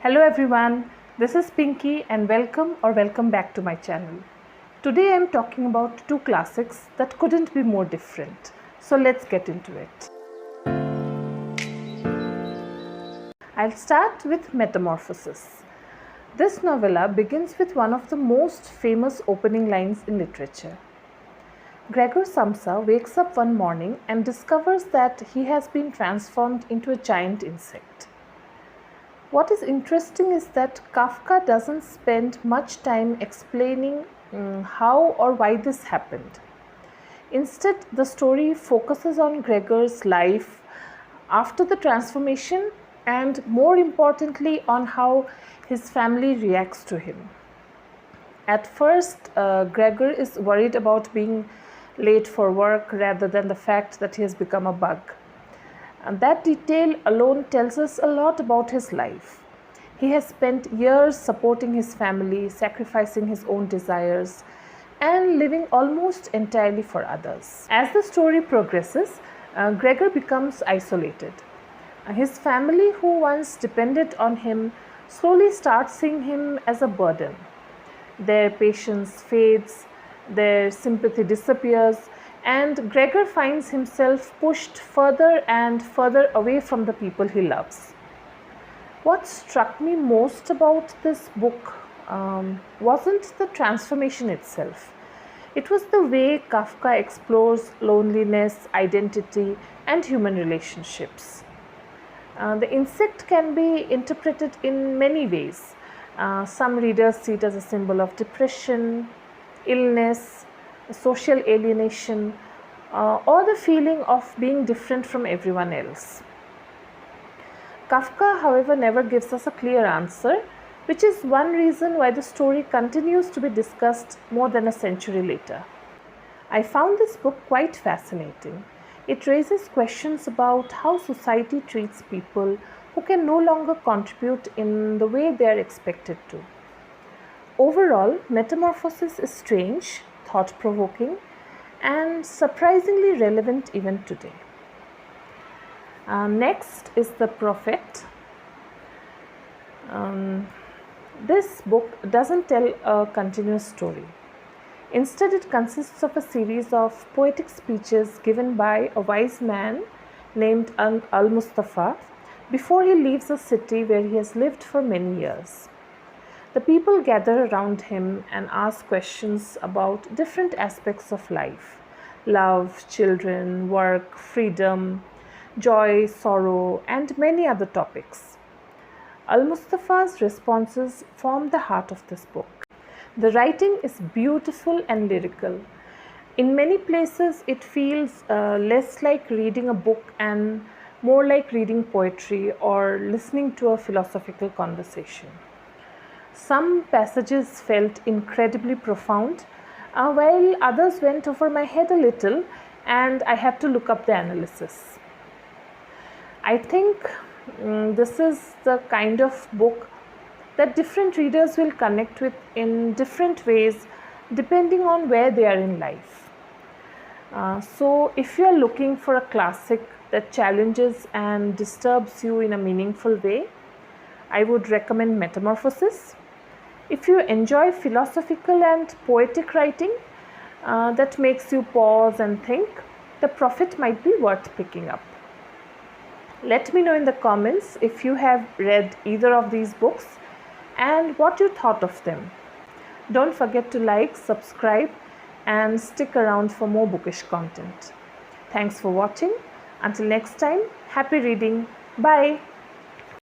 Hello everyone, this is Pinky and welcome back to my channel. Today I am talking about two classics that couldn't be more different. So let's get into it. I'll start with Metamorphosis. This novella begins with one of the most famous opening lines in literature. Gregor Samsa wakes up one morning and discovers that he has been transformed into a giant insect. What is interesting is that Kafka doesn't spend much time explaining how or why this happened. Instead, the story focuses on Gregor's life after the transformation and, more importantly, on how his family reacts to him. At first, Gregor is worried about being late for work rather than the fact that he has become a bug. And that detail alone tells us a lot about his life. He has spent years supporting his family, sacrificing his own desires, and living almost entirely for others. As the story progresses, Gregor becomes isolated. His family, who once depended on him, slowly start seeing him as a burden. Their patience fades, their sympathy disappears, and Gregor finds himself pushed further and further away from the people he loves. What struck me most about this book wasn't the transformation itself. It was the way Kafka explores loneliness, identity, and human relationships. The insect can be interpreted in many ways. Some readers see it as a symbol of depression, illness, social alienation, or the feeling of being different from everyone else. Kafka, however, never gives us a clear answer, which is one reason why the story continues to be discussed more than a century later. I found this book quite fascinating. It raises questions about how society treats people who can no longer contribute in the way they are expected to. Overall, Metamorphosis is strange, thought-provoking, and surprisingly relevant even today. Next is The Prophet. This book doesn't tell a continuous story. Instead, it consists of a series of poetic speeches given by a wise man named Al-Mustafa before he leaves a city where he has lived for many years. The people gather around him and ask questions about different aspects of life: love, children, work, freedom, joy, sorrow, and many other topics. Al-Mustafa's responses form the heart of this book. The writing is beautiful and lyrical. In many places, it feels less like reading a book and more like reading poetry or listening to a philosophical conversation. Some passages felt incredibly profound, while others went over my head a little, and I had to look up the analysis. I think this is the kind of book that different readers will connect with in different ways depending on where they are in life. So if you are looking for a classic that challenges and disturbs you in a meaningful way, I would recommend Metamorphosis. If you enjoy philosophical and poetic writing that makes you pause and think, The Prophet might be worth picking up. Let me know in the comments if you have read either of these books and what you thought of them. Don't forget to like, subscribe, and stick around for more bookish content. Thanks for watching. Until next time, happy reading. Bye.